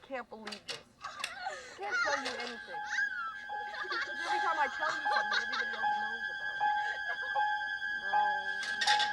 can't believe this. I can't tell you anything. Every time I tell you something, everybody else knows about it. No, I'm mad.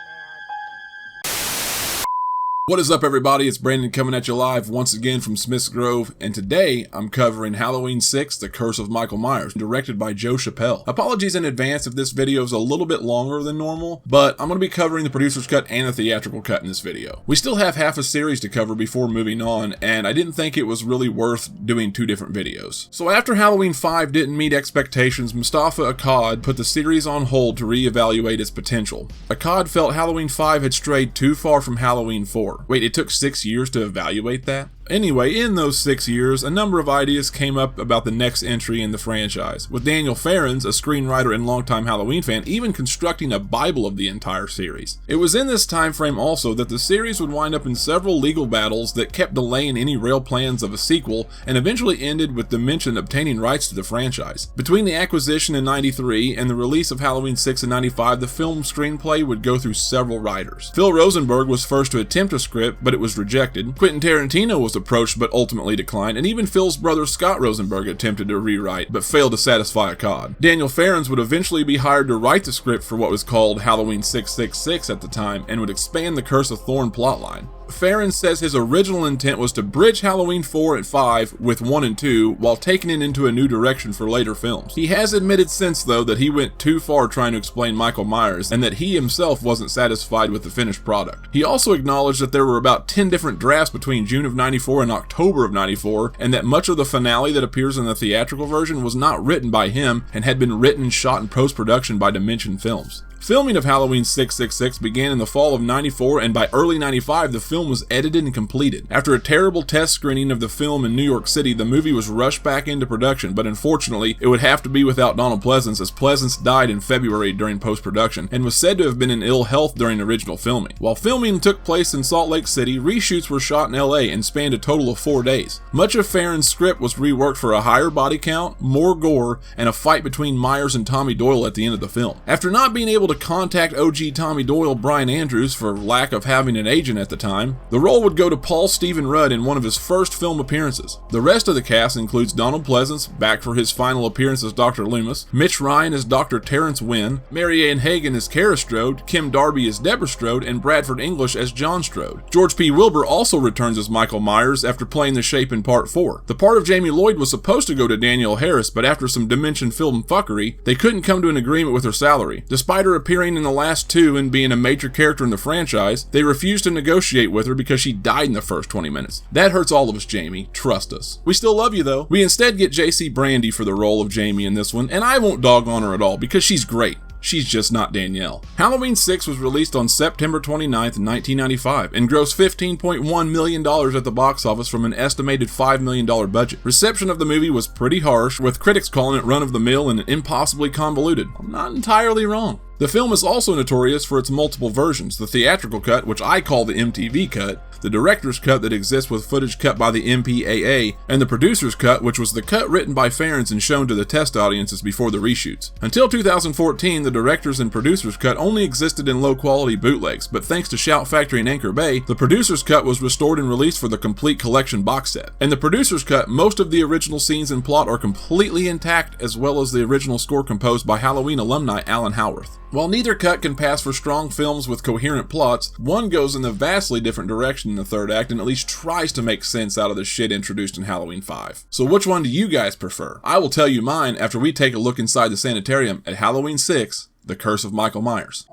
What is up, everybody? It's Brandon coming at you live once again from Smith's Grove, and today I'm covering Halloween 6, The Curse of Michael Myers, directed by Joe Chappelle. Apologies in advance if this video is a little bit longer than normal, but I'm going to be covering the producer's cut and the theatrical cut in this video. We still have half a series to cover before moving on, and I didn't think it was really worth doing two different videos. So after Halloween 5 didn't meet expectations, Mustafa Akkad put the series on hold to reevaluate its potential. Akkad felt Halloween 5 had strayed too far from Halloween 4. Wait, it took 6 years to evaluate that? Anyway, in those 6 years, a number of ideas came up about the next entry in the franchise, with Daniel Farrens, a screenwriter and longtime Halloween fan, even constructing a Bible of the entire series. It was in this time frame also that the series would wind up in several legal battles that kept delaying any real plans of a sequel, and eventually ended with Dimension obtaining rights to the franchise. Between the acquisition in '93 and the release of Halloween 6 in '95, the film screenplay would go through several writers. Phil Rosenberg was first to attempt a script, but it was rejected. Quentin Tarantino was approached but ultimately declined, and even Phil's brother Scott Rosenberg attempted to rewrite but failed to satisfy Akkad. Daniel Farrens would eventually be hired to write the script for what was called Halloween 666 at the time, and would expand the Curse of Thorn plotline. Farrens says his original intent was to bridge Halloween 4 and 5 with 1 and 2 while taking it into a new direction for later films. He has admitted since, though, that he went too far trying to explain Michael Myers and that he himself wasn't satisfied with the finished product. He also acknowledged that there were about 10 different drafts between June of '94 and October of '94, and that much of the finale that appears in the theatrical version was not written by him and had been written and shot in post-production by Dimension Films. Filming of Halloween 666 began in the fall of '94, and by early '95 the film was edited and completed. After a terrible test screening of the film in New York City, the movie was rushed back into production, but unfortunately it would have to be without Donald Pleasence, as Pleasence died in February during post-production and was said to have been in ill health during original filming. While filming took place in Salt Lake City, reshoots were shot in LA and spanned a total of 4 days. Much of Farrens' script was reworked for a higher body count, more gore, and a fight between Myers and Tommy Doyle at the end of the film. After not being able to contact OG Tommy Doyle Brian Andrews for lack of having an agent at the time, the role would go to Paul Stephen Rudd in one of his first film appearances. The rest of the cast includes Donald Pleasence, back for his final appearance as Dr. Loomis, Mitch Ryan as Dr. Terrence Wynn, Mary Ann Hagen as Kara Strode, Kim Darby as Deborah Strode, and Bradford English as John Strode. George P. Wilbur also returns as Michael Myers after playing the Shape in Part 4. The part of Jamie Lloyd was supposed to go to Danielle Harris, but after some Dimension film fuckery, they couldn't come to an agreement with her salary. Despite her appearing in the last two and being a major character in the franchise, they refused to negotiate with her because she died in the first 20 minutes. That hurts all of us, Jamie. Trust us. We still love you, though. We instead get JC Brandy for the role of Jamie in this one, and I won't dog on her at all because she's great. She's just not Danielle. Halloween 6 was released on September 29th, 1995, and grossed $15.1 million at the box office from an estimated $5 million budget. Reception of the movie was pretty harsh, with critics calling it run-of-the-mill and impossibly convoluted. I'm not entirely wrong. The film is also notorious for its multiple versions: the theatrical cut, which I call the MTV cut, the director's cut that exists with footage cut by the MPAA, and the producer's cut, which was the cut written by Farrens and shown to the test audiences before the reshoots. Until 2014, the director's and producer's cut only existed in low-quality bootlegs, but thanks to Shout Factory and Anchor Bay, the producer's cut was restored and released for the complete collection box set. In the producer's cut, most of the original scenes and plot are completely intact, as well as the original score composed by Halloween alumni Alan Howarth. While neither cut can pass for strong films with coherent plots, one goes in a vastly different direction in the third act and at least tries to make sense out of the shit introduced in Halloween 5. So which one do you guys prefer? I will tell you mine after we take a look inside the Sanitarium at Halloween 6, The Curse of Michael Myers.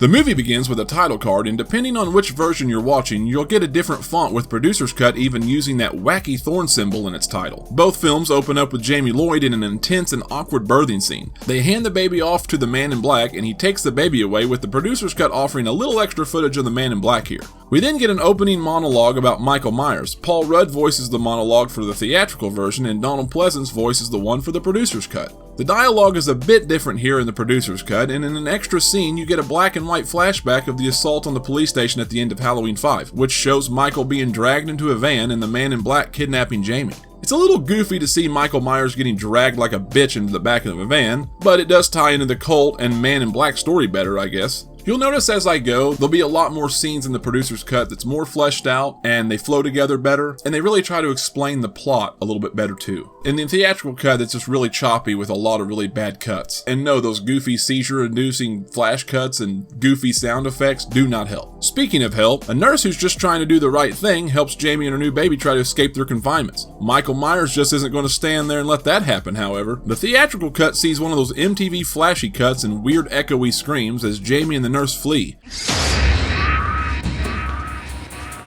The movie begins with a title card, and depending on which version you're watching, you'll get a different font, with producer's cut even using that wacky thorn symbol in its title. Both films open up with Jamie Lloyd in an intense and awkward birthing scene. They hand the baby off to the man in black, and he takes the baby away, with the producer's cut offering a little extra footage of the man in black here. We then get an opening monologue about Michael Myers. Paul Rudd voices the monologue for the theatrical version, and Donald Pleasence voices the one for the producer's cut. The dialogue is a bit different here in the producer's cut, and in an extra scene you get a black and white flashback of the assault on the police station at the end of Halloween 5, which shows Michael being dragged into a van and the man in black kidnapping Jamie. It's a little goofy to see Michael Myers getting dragged like a bitch into the back of a van, but it does tie into the cult and Man in Black story better, I guess. You'll notice as I go, there'll be a lot more scenes in the producer's cut that's more fleshed out, and they flow together better, and they really try to explain the plot a little bit better too. In the theatrical cut, it's just really choppy with a lot of really bad cuts. And no, those goofy seizure-inducing flash cuts and goofy sound effects do not help. Speaking of help, a nurse who's just trying to do the right thing helps Jamie and her new baby try to escape their confinements. Michael Myers just isn't going to stand there and let that happen, however. The theatrical cut sees one of those MTV flashy cuts and weird echoey screams as Jamie and the nurse flee.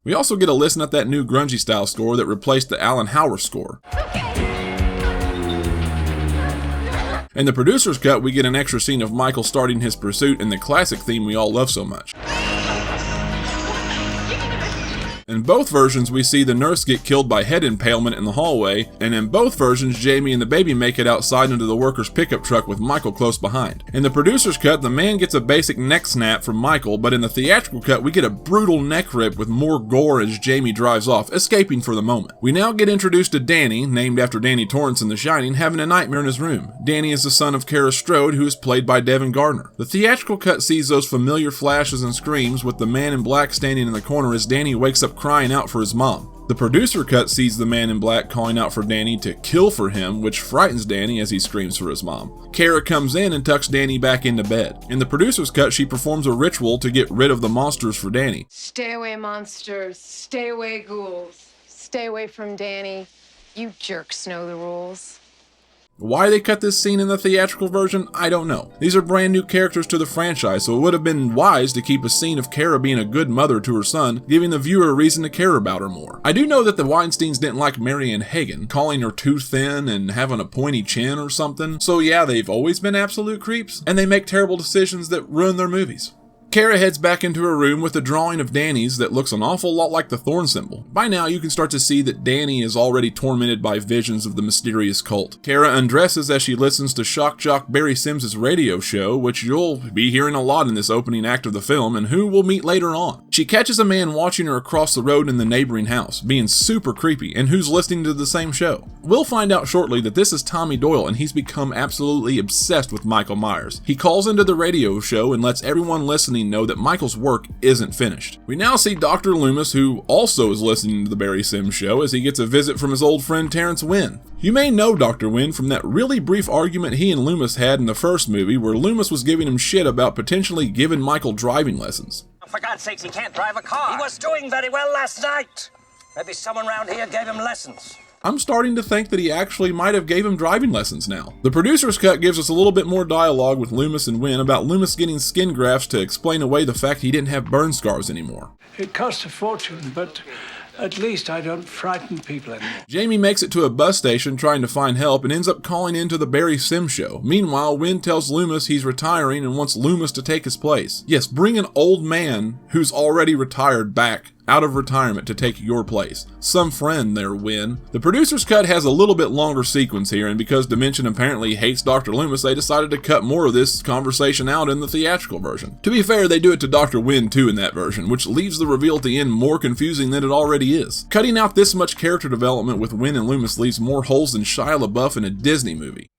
We also get a listen at that new grungy style score that replaced the Alan Howard score. In the producer's cut, we get an extra scene of Michael starting his pursuit in the classic theme we all love so much. In both versions, we see the nurse get killed by head impalement in the hallway, and in both versions, Jamie and the baby make it outside into the worker's pickup truck with Michael close behind. In the producer's cut, the man gets a basic neck snap from Michael, but in the theatrical cut, we get a brutal neck rip with more gore as Jamie drives off, escaping for the moment. We now get introduced to Danny, named after Danny Torrance in The Shining, having a nightmare in his room. Danny is the son of Kara Strode, who is played by Devin Gardner. The theatrical cut sees those familiar flashes and screams, with the man in black standing in the corner as Danny wakes up crying out for his mom. The producer cut sees the man in black calling out for Danny to kill for him, which frightens Danny as he screams for his mom. Kara comes in and tucks Danny back into bed. In the producer's cut, she performs a ritual to get rid of the monsters for Danny. Stay away, monsters. Stay away, ghouls. Stay away from Danny. You jerks know the rules. Why they cut this scene in the theatrical version, I don't know. These are brand new characters to the franchise, so it would have been wise to keep a scene of Kara being a good mother to her son, giving the viewer a reason to care about her more. I do know that the Weinsteins didn't like Marianne Hagen, calling her too thin and having a pointy chin or something, so yeah, they've always been absolute creeps, and they make terrible decisions that ruin their movies. Kara heads back into her room with a drawing of Danny's that looks an awful lot like the thorn symbol. By now, you can start to see that Danny is already tormented by visions of the mysterious cult. Kara undresses as she listens to shock jock Barry Sims' radio show, which you'll be hearing a lot in this opening act of the film, and who we'll meet later on. She catches a man watching her across the road in the neighboring house, being super creepy, and who's listening to the same show. We'll find out shortly that this is Tommy Doyle, and he's become absolutely obsessed with Michael Myers. He calls into the radio show and lets everyone listening know that Michael's work isn't finished. We now see Dr. Loomis, who also is listening to the Barry Sims show, as he gets a visit from his old friend Terrence Wynn. You may know Dr. Wynn from that really brief argument he and Loomis had in the first movie, where Loomis was giving him shit about potentially giving Michael driving lessons. For God's sakes, he can't drive a car. He was doing very well last night. Maybe someone around here gave him lessons. I'm starting to think that he actually might have gave him driving lessons now. The producer's cut gives us a little bit more dialogue with Loomis and Wynn about Loomis getting skin grafts to explain away the fact he didn't have burn scars anymore. It costs a fortune, but at least I don't frighten people anymore. Jamie makes it to a bus station trying to find help and ends up calling into the Barry Sims show. Meanwhile, Wynn tells Loomis he's retiring and wants Loomis to take his place. Yes, bring an old man who's already retired back out of retirement to take your place. Some friend there, Wynn. The producer's cut has a little bit longer sequence here, and because Dimension apparently hates Dr. Loomis, they decided to cut more of this conversation out in the theatrical version. To be fair, they do it to Dr. Wynn too in that version, which leaves the reveal at the end more confusing than it already is. Cutting out this much character development with Wynn and Loomis leaves more holes than Shia LaBeouf in a Disney movie.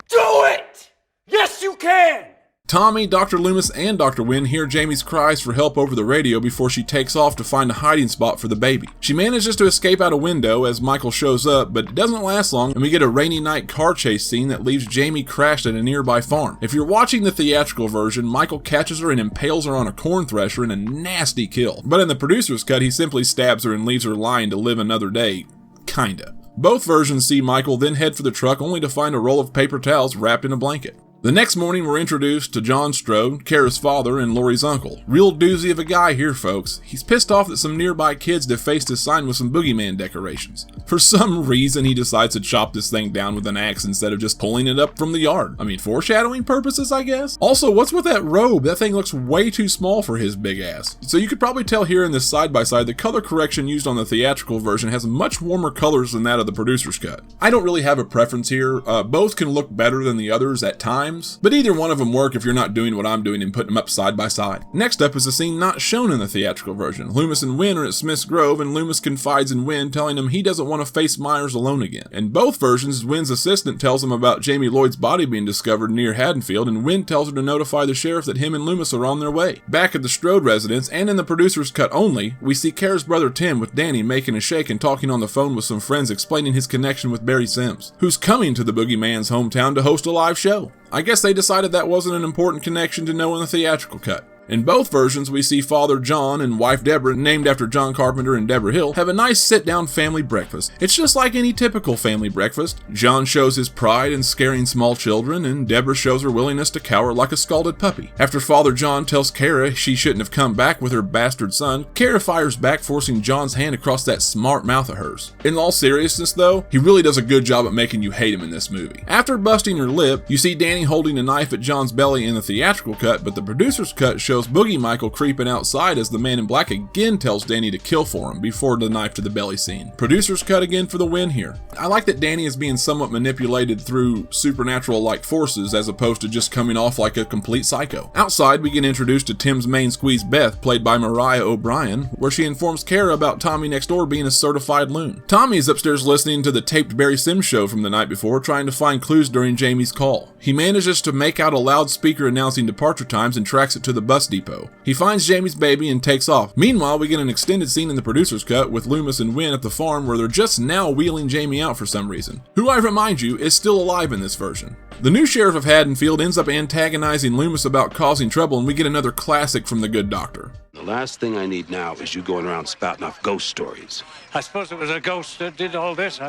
Do it! Yes, you can! Tommy, Dr. Loomis, and Dr. Wynn hear Jamie's cries for help over the radio before she takes off to find a hiding spot for the baby. She manages to escape out a window as Michael shows up, but it doesn't last long, and we get a rainy night car chase scene that leaves Jamie crashed at a nearby farm. If you're watching the theatrical version, Michael catches her and impales her on a corn thresher in a nasty kill. But in the producer's cut, he simply stabs her and leaves her lying to live another day. Kinda. Both versions see Michael then head for the truck only to find a roll of paper towels wrapped in a blanket. The next morning, we're introduced to John Strode, Kara's father, and Lori's uncle. Real doozy of a guy here, folks. He's pissed off that some nearby kids defaced his sign with some boogeyman decorations. For some reason, he decides to chop this thing down with an axe instead of just pulling it up from the yard. I mean, foreshadowing purposes, I guess? Also, what's with that robe? That thing looks way too small for his big ass. So you could probably tell here in this side-by-side, the color correction used on the theatrical version has much warmer colors than that of the producer's cut. I don't really have a preference here. Both can look better than the others at times, times, but either one of them work if you're not doing what I'm doing and putting them up side by side. Next up is a scene not shown in the theatrical version. Loomis and Wynn are at Smith's Grove, and Loomis confides in Wynn, telling him he doesn't want to face Myers alone again. In both versions, Wynn's assistant tells him about Jamie Lloyd's body being discovered near Haddonfield, and Wynn tells her to notify the sheriff that him and Loomis are on their way. Back at the Strode residence, and in the producer's cut only, we see Kara's brother Tim with Danny making a shake and talking on the phone with some friends explaining his connection with Barry Sims, who's coming to the Boogeyman's hometown to host a live show. I guess they decided that wasn't an important connection to know in the theatrical cut. In both versions, we see Father John and wife Deborah, named after John Carpenter and Deborah Hill, have a nice sit-down family breakfast. It's just like any typical family breakfast. John shows his pride in scaring small children, and Deborah shows her willingness to cower like a scalded puppy. After Father John tells Kara she shouldn't have come back with her bastard son, Kara fires back, forcing John's hand across that smart mouth of hers. In all seriousness though, he really does a good job at making you hate him in this movie. After busting her lip, you see Danny holding a knife at John's belly in the theatrical cut, but the producer's cut shows Boogie Michael creeping outside as the man in black again tells Danny to kill for him before the knife to the belly scene. Producer's cut again for the win here. I like that Danny is being somewhat manipulated through supernatural-like forces as opposed to just coming off like a complete psycho. Outside, we get introduced to Tim's main squeeze Beth, played by Mariah O'Brien, where she informs Kara about Tommy next door being a certified loon. Tommy is upstairs listening to the taped Barry Sims show from the night before, trying to find clues during Jamie's call. He manages to make out a loudspeaker announcing departure times and tracks it to the bus depot. He finds Jamie's baby and takes off. Meanwhile, we get an extended scene in the producer's cut with Loomis and Wynn at the farm where they're just now wheeling Jamie out for some reason, who I remind you is still alive in this version. The new sheriff of Haddonfield ends up antagonizing Loomis about causing trouble, and we get another classic from the good doctor. The last thing I need now is you going around spouting off ghost stories. I suppose it was a ghost that did all this.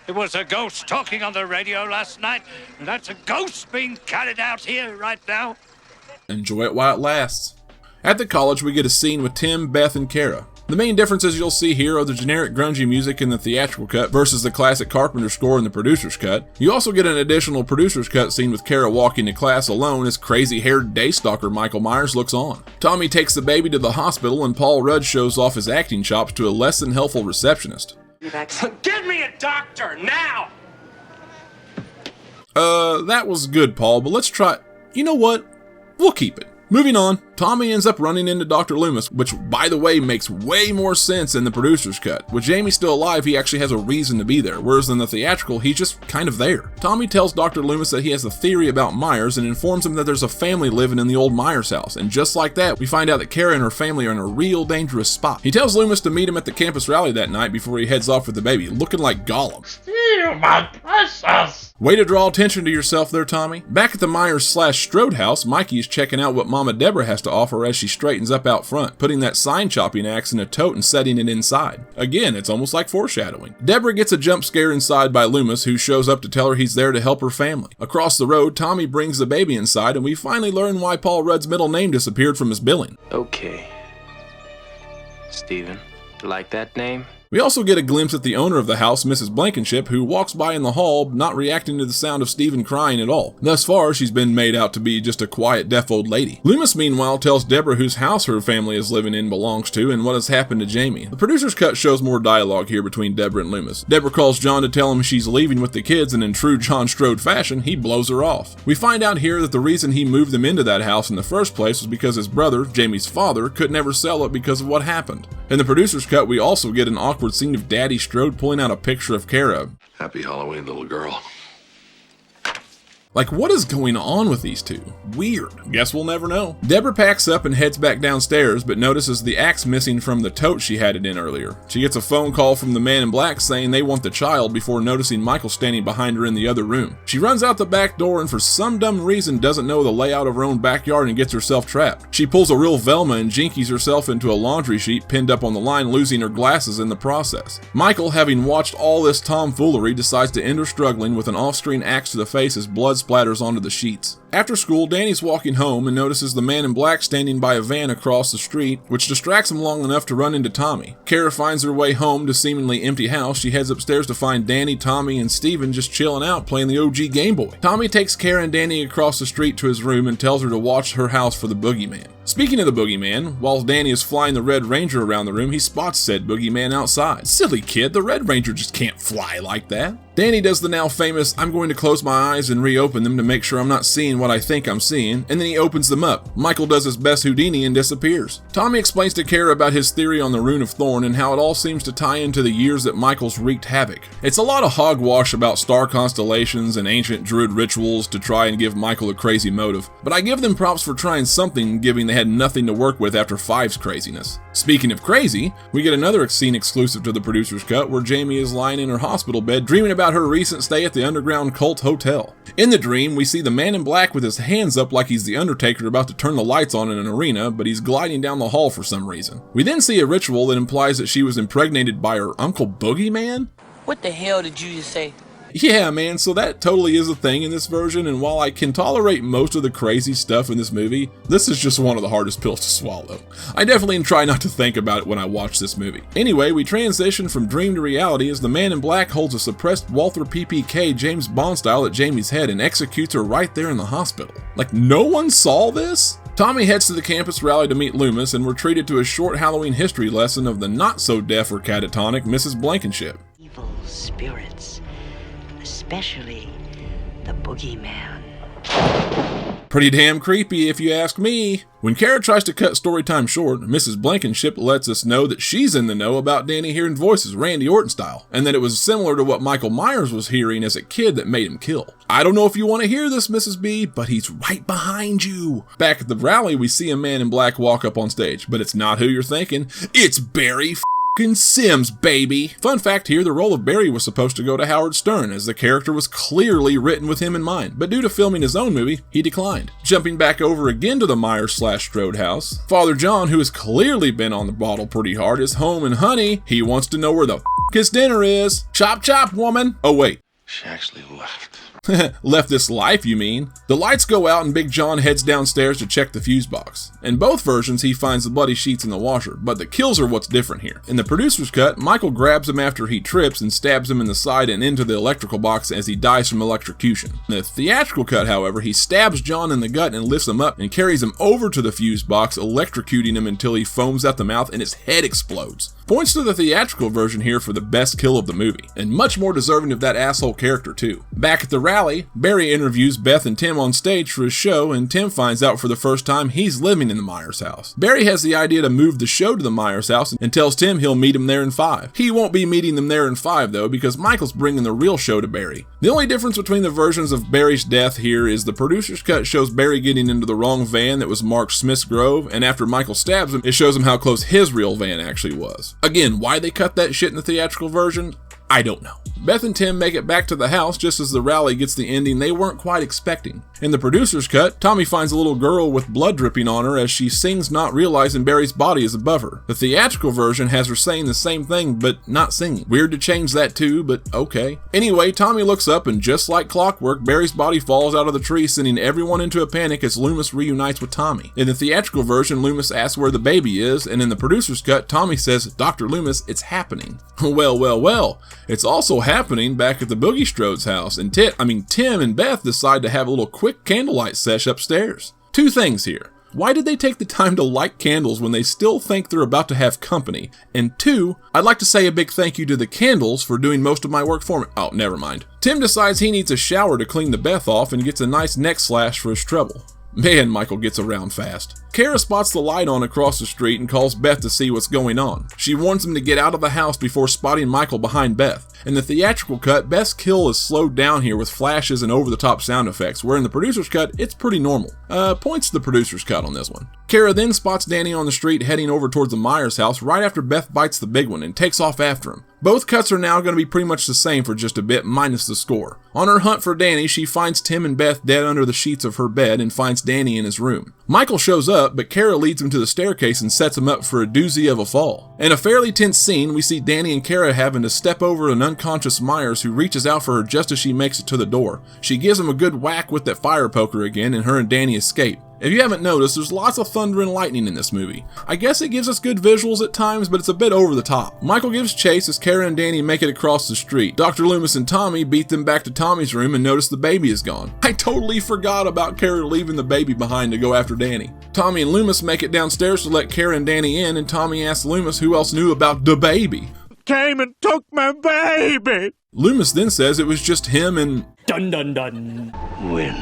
It was a ghost talking on the radio last night, and that's a ghost being carried out here right now. Enjoy it while it lasts. At the college, we get a scene with Tim, Beth, and Kara. The main differences you'll see here are the generic grungy music in the theatrical cut versus the classic Carpenter score in the producer's cut. You also get an additional producer's cut scene with Kara walking to class alone as crazy-haired daystalker Michael Myers looks on. Tommy takes the baby to the hospital, and Paul Rudd shows off his acting chops to a less than helpful receptionist. Get me a doctor, now! That was good, Paul, but let's try... You know what? We'll keep it. Moving on, Tommy ends up running into Dr. Loomis, which, by the way, makes way more sense in the producer's cut. With Jamie still alive, he actually has a reason to be there, whereas in the theatrical, he's just kind of there. Tommy tells Dr. Loomis that he has a theory about Myers and informs him that there's a family living in the old Myers house, and just like that, we find out that Kara and her family are in a real dangerous spot. He tells Loomis to meet him at the campus rally that night before he heads off with the baby, looking like Gollum. Steal my precious! Way to draw attention to yourself there, Tommy. Back at the Myers/Strode house, Mikey is checking out what Mama Deborah has to offer as she straightens up out front, putting that sign chopping axe in a tote and setting it inside. Again, it's almost like foreshadowing. Deborah gets a jump scare inside by Loomis, who shows up to tell her he's there to help her family. Across the road, Tommy brings the baby inside, and we finally learn why Paul Rudd's middle name disappeared from his billing. Okay. Steven, like that name? We also get a glimpse at the owner of the house, Mrs. Blankenship, who walks by in the hall, not reacting to the sound of Stephen crying at all. Thus far, she's been made out to be just a quiet, deaf old lady. Loomis, meanwhile, tells Deborah whose house her family is living in belongs to and what has happened to Jamie. The producer's cut shows more dialogue here between Deborah and Loomis. Deborah calls John to tell him she's leaving with the kids, and in true John Strode fashion, he blows her off. We find out here that the reason he moved them into that house in the first place was because his brother, Jamie's father, could never sell it because of what happened. In the producer's cut, we also get an awkward scene of Daddy Strode pulling out a picture of Kara. Happy Halloween, little girl. Like, what is going on with these two? Weird. Guess we'll never know. Deborah packs up and heads back downstairs, but notices the axe missing from the tote she had it in earlier. She gets a phone call from the man in black saying they want the child before noticing Michael standing behind her in the other room. She runs out the back door and for some dumb reason doesn't know the layout of her own backyard and gets herself trapped. She pulls a real Velma and jinkies herself into a laundry sheet pinned up on the line, losing her glasses in the process. Michael, having watched all this tomfoolery, decides to end her struggling with an off-screen axe to the face as blood splatters onto the sheets. After school, Danny's walking home and notices the man in black standing by a van across the street, which distracts him long enough to run into Tommy. Kara finds her way home to seemingly empty house. She heads upstairs to find Danny, Tommy, and Steven just chilling out playing the OG Game Boy. Tommy takes Kara and Danny across the street to his room and tells her to watch her house for the boogeyman. Speaking of the boogeyman, while Danny is flying the Red Ranger around the room, he spots said boogeyman outside. Silly kid, the Red Ranger just can't fly like that. Danny does the now famous, I'm going to close my eyes and reopen them to make sure I'm not seeing what I think I'm seeing, and then he opens them up. Michael does his best Houdini and disappears. Tommy explains to Kara about his theory on the Rune of Thorn and how it all seems to tie into the years that Michael's wreaked havoc. It's a lot of hogwash about star constellations and ancient druid rituals to try and give Michael a crazy motive, but I give them props for trying something given they had nothing to work with after 5's craziness. Speaking of crazy, we get another scene exclusive to the producer's cut where Jamie is lying in her hospital bed dreaming about her recent stay at the underground cult hotel. In the dream, we see the man in black with his hands up like he's the Undertaker about to turn the lights on in an arena, but he's gliding down the hall for some reason. We then see a ritual that implies that she was impregnated by her Uncle Boogeyman? What the hell did you just say? Yeah, man, so that totally is a thing in this version, and while I can tolerate most of the crazy stuff in this movie, this is just one of the hardest pills to swallow. I definitely try not to think about it when I watch this movie. Anyway, we transition from dream to reality as the man in black holds a suppressed Walther PPK James Bond style at Jamie's head and executes her right there in the hospital. Like, no one saw this? Tommy heads to the campus rally to meet Loomis, and we're treated to a short Halloween history lesson of the not-so-deaf or catatonic Mrs. Blankenship. Evil spirits, especially the boogeyman. Pretty damn creepy if you ask me. When Kara tries to cut story time short, Mrs. Blankenship lets us know that she's in the know about Danny hearing voices Randy Orton style, and that it was similar to what Michael Myers was hearing as a kid that made him kill. I don't know if you want to hear this, Mrs. B, but he's right behind you. Back at the rally, we see a man in black walk up on stage, but it's not who you're thinking. It's Barry Sims, baby. Fun fact here, the role of Barry was supposed to go to Howard Stern, as the character was clearly written with him in mind, but due to filming his own movie, he declined. Jumping back over again to the Myers/Strode house, Father John, who has clearly been on the bottle pretty hard, is home, and honey, he wants to know where the his dinner is. Chop chop, woman. Oh wait. She actually left. Left this life, you mean? The lights go out and Big John heads downstairs to check the fuse box. In both versions, he finds the bloody sheets in the washer, but the kills are what's different here. In the producer's cut, Michael grabs him after he trips and stabs him in the side and into the electrical box as he dies from electrocution. In the theatrical cut, however, he stabs John in the gut and lifts him up and carries him over to the fuse box, electrocuting him until he foams out the mouth and his head explodes. Points to the theatrical version here for the best kill of the movie, and much more deserving of that asshole character too. Back at the rally, Barry interviews Beth and Tim on stage for his show, and Tim finds out for the first time he's living in the Myers house. Barry has the idea to move the show to the Myers house and tells Tim he'll meet him there in 5. He won't be meeting them there in 5 though, because Michael's bringing the real show to Barry. The only difference between the versions of Barry's death here is the producer's cut shows Barry getting into the wrong van that was marked Smith's Grove, and after Michael stabs him, it shows him how close his real van actually was. Again, why they cut that shit in the theatrical version, I don't know. Beth and Tim make it back to the house just as the rally gets the ending they weren't quite expecting. In the producer's cut, Tommy finds a little girl with blood dripping on her as she sings, not realizing Barry's body is above her. The theatrical version has her saying the same thing but not singing. Weird to change that too, but okay. Anyway, Tommy looks up and just like clockwork, Barry's body falls out of the tree, sending everyone into a panic as Loomis reunites with Tommy. In the theatrical version, Loomis asks where the baby is, and in the producer's cut, Tommy says, Dr. Loomis, it's happening. Well. It's also happening back at the Boogie Strode's house, and Tim and Beth decide to have a little quick candlelight sesh upstairs. Two things here. Why did they take the time to light candles when they still think they're about to have company? And two, I'd like to say a big thank you to the candles for doing most of my work for me. Oh, never mind. Tim decides he needs a shower to clean the Beth off and gets a nice neck slash for his trouble. Man, Michael gets around fast. Kara spots the light on across the street and calls Beth to see what's going on. She warns him to get out of the house before spotting Michael behind Beth. In the theatrical cut, Beth's kill is slowed down here with flashes and over-the-top sound effects, where in the producer's cut, it's pretty normal. Points to the producer's cut on this one. Kara then spots Danny on the street heading over towards the Myers house right after Beth bites the big one and takes off after him. Both cuts are now going to be pretty much the same for just a bit, minus the score. On her hunt for Danny, she finds Tim and Beth dead under the sheets of her bed and finds Danny in his room. Michael shows up, but Kara leads him to the staircase and sets him up for a doozy of a fall. In a fairly tense scene, we see Danny and Kara having to step over an unconscious Myers who reaches out for her just as she makes it to the door. She gives him a good whack with that fire poker again, and her and Danny escape. If you haven't noticed, there's lots of thunder and lightning in this movie. I guess it gives us good visuals at times, but it's a bit over the top. Michael gives chase as Kara and Danny make it across the street. Dr. Loomis and Tommy beat them back to Tommy's room and notice the baby is gone. I totally forgot about Kara leaving the baby behind to go after Danny. Tommy and Loomis make it downstairs to let Kara and Danny in, and Tommy asks Loomis who else knew about the baby. Came and took my baby. Loomis then says it was just him and Dun dun dun. Win.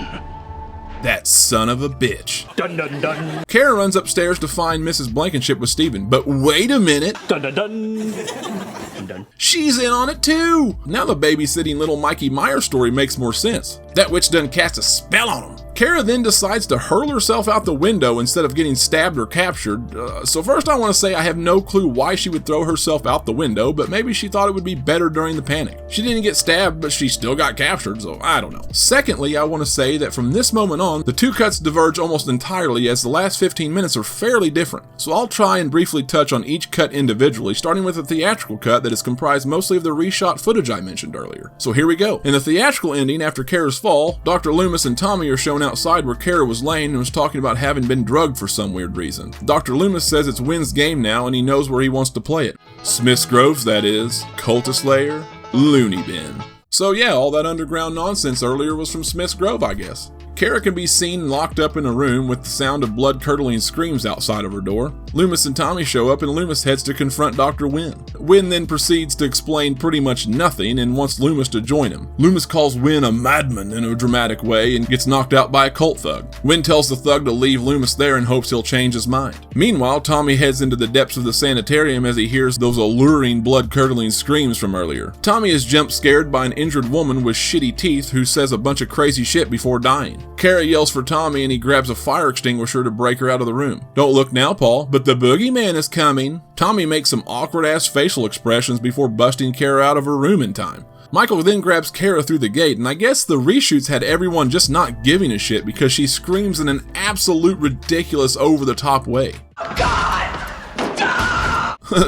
that son of a bitch. Dun dun dun. Kara runs upstairs to find Mrs. Blankenship with Stephen, but wait a minute. Dun dun dun. Dun dun. She's in on it too! Now the babysitting little Mikey Myers story makes more sense. That witch done cast a spell on him. Kara then decides to hurl herself out the window instead of getting stabbed or captured. So first I want to say I have no clue why she would throw herself out the window, but maybe she thought it would be better during the panic. She didn't get stabbed, but she still got captured, so I don't know. Secondly, I want to say that from this moment on, the two cuts diverge almost entirely as the last 15 minutes are fairly different. So I'll try and briefly touch on each cut individually, starting with the theatrical cut that is comprised mostly of the reshot footage I mentioned earlier. So here we go. In the theatrical ending, after Kara's fall, Dr. Loomis and Tommy are shown outside where Kara was laying and was talking about having been drugged for some weird reason. Dr. Loomis says it's Wynn's game now and he knows where he wants to play it. Smith's Grove's, that is. Cultist lair. Loony bin. So yeah, all that underground nonsense earlier was from Smith's Grove, I guess. Kara can be seen locked up in a room with the sound of blood-curdling screams outside of her door. Loomis and Tommy show up and Loomis heads to confront Dr. Wynn. Wynn then proceeds to explain pretty much nothing and wants Loomis to join him. Loomis calls Wynn a madman in a dramatic way and gets knocked out by a cult thug. Wynn tells the thug to leave Loomis there in hopes he'll change his mind. Meanwhile, Tommy heads into the depths of the sanitarium as he hears those alluring blood-curdling screams from earlier. Tommy is jump-scared by an injured woman with shitty teeth who says a bunch of crazy shit before dying. Kara yells for Tommy and he grabs a fire extinguisher to break her out of the room. Don't look now, Paul, but the boogeyman is coming. Tommy makes some awkward-ass facial expressions before busting Kara out of her room in time. Michael then grabs Kara through the gate, and I guess the reshoots had everyone just not giving a shit because she screams in an absolute ridiculous over-the-top way. God!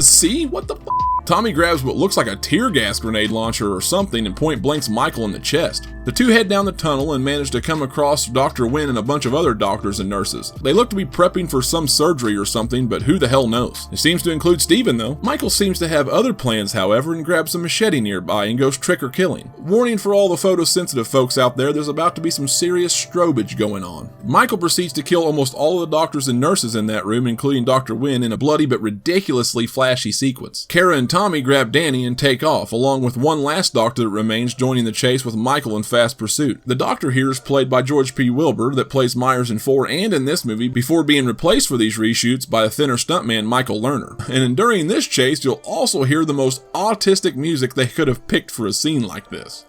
See? What the f***? Tommy grabs what looks like a tear gas grenade launcher or something and point blanks Michael in the chest. The two head down the tunnel and manage to come across Dr. Wynn and a bunch of other doctors and nurses. They look to be prepping for some surgery or something, but who the hell knows? It seems to include Stephen though. Michael seems to have other plans, however, and grabs a machete nearby and goes trick or killing. Warning for all the photosensitive folks out there, there's about to be some serious strobage going on. Michael proceeds to kill almost all of the doctors and nurses in that room, including Dr. Wynn, in a bloody but ridiculously flashy sequence. Kara and Tommy grab Danny and take off, along with one last doctor that remains joining the chase with Michael in fast pursuit. The doctor here is played by George P. Wilbur, that plays Myers in 4 and in this movie, before being replaced for these reshoots by a thinner stuntman Michael Lerner. And during this chase, you'll also hear the most autistic music they could have picked for a scene like this.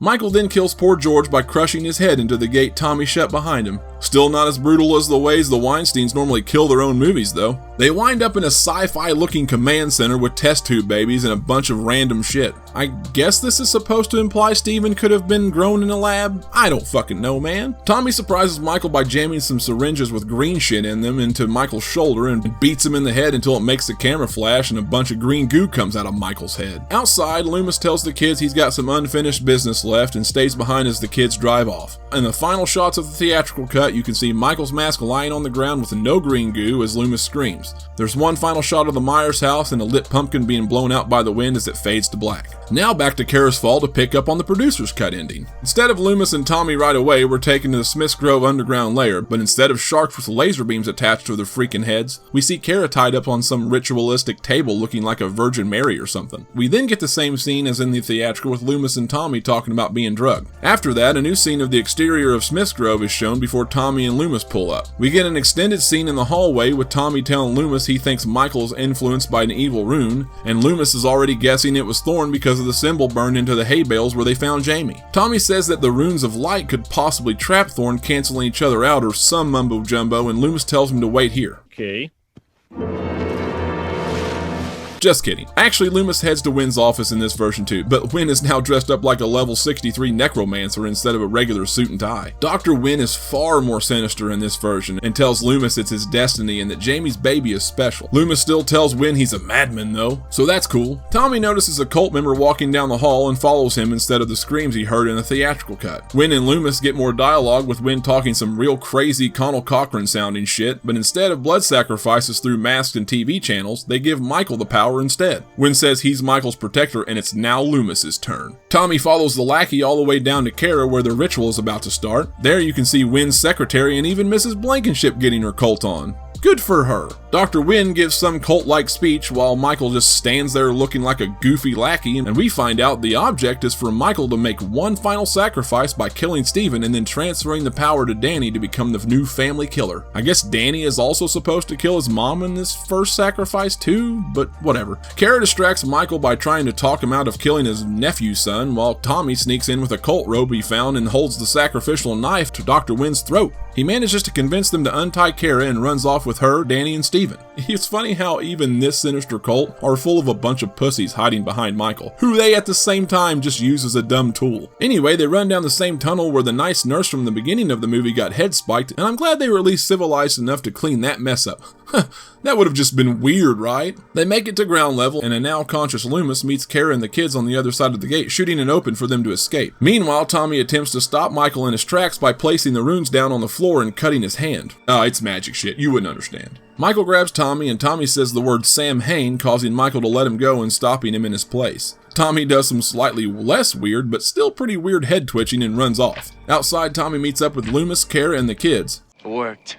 Michael then kills poor George by crushing his head into the gate Tommy shut behind him. Still not as brutal as the ways the Weinsteins normally kill their own movies though. They wind up in a sci-fi looking command center with test tube babies and a bunch of random shit. I guess this is supposed to imply Stephen could have been grown in a lab? I don't fucking know, man. Tommy surprises Michael by jamming some syringes with green shit in them into Michael's shoulder and beats him in the head until it makes the camera flash and a bunch of green goo comes out of Michael's head. Outside, Loomis tells the kids he's got some unfinished business left and stays behind as the kids drive off. In the final shots of the theatrical cut, you can see Michael's mask lying on the ground with no green goo as Loomis screams. There's one final shot of the Myers house and a lit pumpkin being blown out by the wind as it fades to black. Now back to Kara's fall to pick up on the producer's cut ending. Instead of Loomis and Tommy right away, we're taken to the Smith's Grove underground lair, but instead of sharks with laser beams attached to their freaking heads, we see Kara tied up on some ritualistic table looking like a Virgin Mary or something. We then get the same scene as in the theatrical with Loomis and Tommy talking about being drugged. After that, a new scene of the exterior of Smith's Grove is shown before Tommy and Loomis pull up. We get an extended scene in the hallway with Tommy telling Loomis he thinks Michael's influenced by an evil rune, and Loomis is already guessing it was Thorn because of the symbol burned into the hay bales where they found Jamie. Tommy says that the runes of light could possibly trap Thorn, canceling each other out or some mumbo jumbo, and Loomis tells him to wait here. Okay. Just kidding. Actually, Loomis heads to Wynn's office in this version too, but Wynn is now dressed up like a level 63 necromancer instead of a regular suit and tie. Dr. Wynn is far more sinister in this version and tells Loomis it's his destiny and that Jamie's baby is special. Loomis still tells Wynn he's a madman though, so that's cool. Tommy notices a cult member walking down the hall and follows him instead of the screams he heard in the theatrical cut. Wynn and Loomis get more dialogue with Wynn talking some real crazy Connell Cochran sounding shit, but instead of blood sacrifices through masks and TV channels, they give Michael the power instead. Wynn says he's Michael's protector and it's now Loomis's turn. Tommy follows the lackey all the way down to Kara where the ritual is about to start. There you can see Wynn's secretary and even Mrs. Blankenship getting her cult on. Good for her. Dr. Wynn gives some cult-like speech while Michael just stands there looking like a goofy lackey, and we find out the object is for Michael to make one final sacrifice by killing Steven and then transferring the power to Danny to become the new family killer. I guess Danny is also supposed to kill his mom in this first sacrifice too, but whatever. Kara distracts Michael by trying to talk him out of killing his nephew's son, while Tommy sneaks in with a cult robe he found and holds the sacrificial knife to Dr. Wynn's throat. He manages to convince them to untie Kara and runs off with her, Danny, and Steven. It's funny how even this sinister cult are full of a bunch of pussies hiding behind Michael, who they at the same time just use as a dumb tool. Anyway, they run down the same tunnel where the nice nurse from the beginning of the movie got head spiked, and I'm glad they were at least civilized enough to clean that mess up. That would have just been weird, right? They make it to ground level, and a now conscious Loomis meets Kara and the kids on the other side of the gate, shooting it open for them to escape. Meanwhile, Tommy attempts to stop Michael in his tracks by placing the runes down on the floor and cutting his hand. It's magic shit, you wouldn't understand. Michael grabs Tommy, and Tommy says the word Sam Hain, causing Michael to let him go and stopping him in his place. Tommy does some slightly less weird, but still pretty weird head twitching and runs off. Outside, Tommy meets up with Loomis, Kara, and the kids. It worked.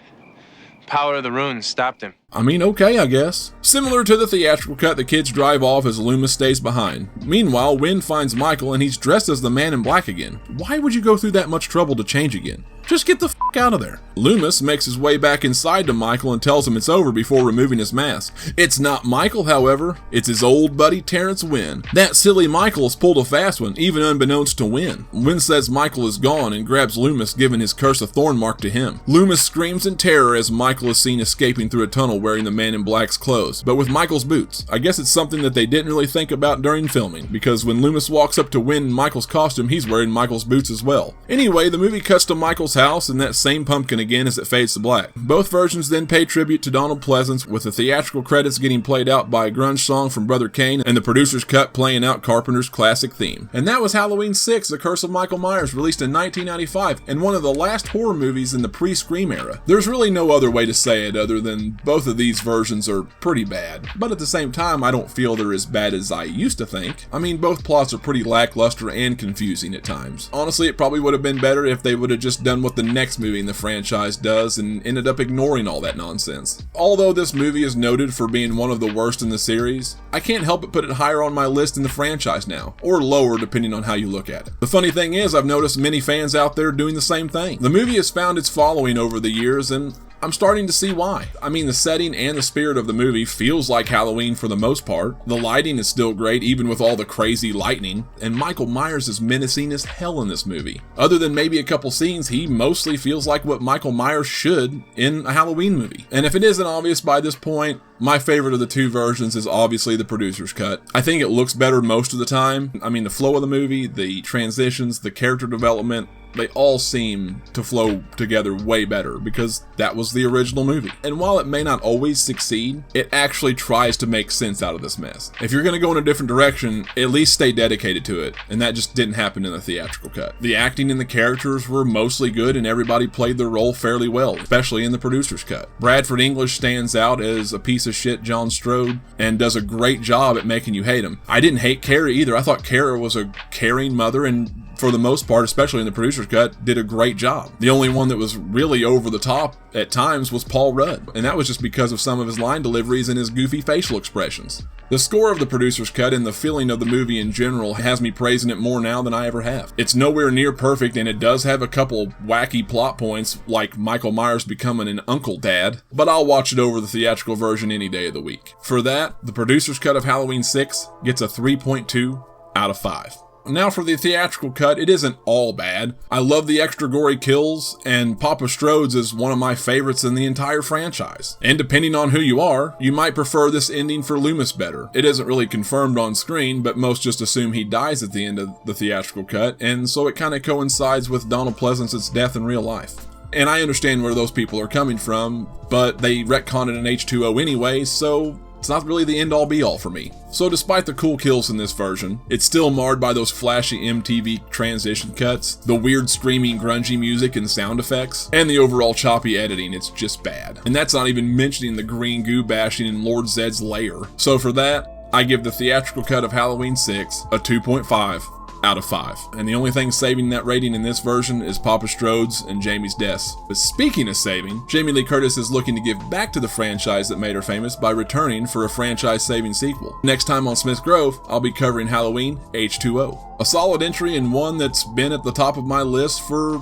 Power of the runes stopped him. I mean, okay, I guess. Similar to the theatrical cut, the kids drive off as Loomis stays behind. Meanwhile, Wynn finds Michael and he's dressed as the Man in Black again. Why would you go through that much trouble to change again? Just get the f*** out of there. Loomis makes his way back inside to Michael and tells him it's over before removing his mask. It's not Michael, however. It's his old buddy Terrence Wynn. That silly Michael has pulled a fast one, even unbeknownst to Wynn. Wynn says Michael is gone and grabs Loomis, giving his curse of thorn mark to him. Loomis screams in terror as Michael is seen escaping through a tunnel wearing the Man in Black's clothes, but with Michael's boots. I guess it's something that they didn't really think about during filming, because when Loomis walks up to Wynn in Michael's costume, he's wearing Michael's boots as well. Anyway, the movie cuts to Michael's house and that same pumpkin again as it fades to black. Both versions then pay tribute to Donald Pleasance, with the theatrical credits getting played out by a grunge song from Brother Kane and the producer's cut playing out Carpenter's classic theme. And that was Halloween 6, The Curse of Michael Myers, released in 1995, and one of the last horror movies in the pre-Scream era. There's really no other way to say it other than both of these versions are pretty bad, but at the same time I don't feel they're as bad as I used to think. I mean, both plots are pretty lackluster and confusing at times. Honestly, it probably would have been better if they would have just done what the next movie in the franchise does and ended up ignoring all that nonsense. Although this movie is noted for being one of the worst in the series, I can't help but put it higher on my list in the franchise now, or lower depending on how you look at it. The funny thing is, I've noticed many fans out there doing the same thing. The movie has found its following over the years, and I'm starting to see why. I mean, the setting and the spirit of the movie feels like Halloween for the most part. The lighting is still great, even with all the crazy lightning, and Michael Myers is menacing as hell in this movie. Other than maybe a couple scenes, he mostly feels like what Michael Myers should in a Halloween movie. And if it isn't obvious by this point, my favorite of the two versions is obviously the producer's cut. I think it looks better most of the time. I mean, the flow of the movie, the transitions, the character development, they all seem to flow together way better because that was the original movie. And while it may not always succeed, it actually tries to make sense out of this mess. If you're going to go in a different direction, at least stay dedicated to it, and that just didn't happen in the theatrical cut. The acting and the characters were mostly good and everybody played their role fairly well, especially in the producer's cut. Bradford English stands out as a piece of shit John Strode and does a great job at making you hate him. I didn't hate Kara either. I thought Kara was a caring mother and for the most part, especially in the producer's cut, did a great job. The only one that was really over the top at times was Paul Rudd, and that was just because of some of his line deliveries and his goofy facial expressions. The score of the producer's cut and the feeling of the movie in general has me praising it more now than I ever have. It's nowhere near perfect, and it does have a couple wacky plot points, like Michael Myers becoming an uncle dad, but I'll watch it over the theatrical version any day of the week. For that, the producer's cut of Halloween 6 gets a 3.2 out of 5. Now for the theatrical cut, it isn't all bad. I love the extra gory kills, and Papa Strode's is one of my favorites in the entire franchise. And depending on who you are, you might prefer this ending for Loomis better. It isn't really confirmed on screen, but most just assume he dies at the end of the theatrical cut, and so it kind of coincides with Donald Pleasance's death in real life. And I understand where those people are coming from, but they retconned an H2O anyway, so it's not really the end-all be-all for me. So despite the cool kills in this version, it's still marred by those flashy MTV transition cuts, the weird screaming grungy music and sound effects, and the overall choppy editing. It's just bad. And that's not even mentioning the green goo bashing in Lord Zed's lair. So for that, I give the theatrical cut of Halloween 6 a 2.5 out of 5. And the only thing saving that rating in this version is Papa Strode's and Jamie's deaths. But speaking of saving, Jamie Lee Curtis is looking to give back to the franchise that made her famous by returning for a franchise-saving sequel. Next time on Smith Grove, I'll be covering Halloween H2O. A solid entry and one that's been at the top of my list for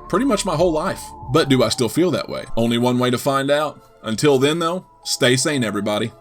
pretty much my whole life. But do I still feel that way? Only one way to find out. Until then though, stay sane everybody.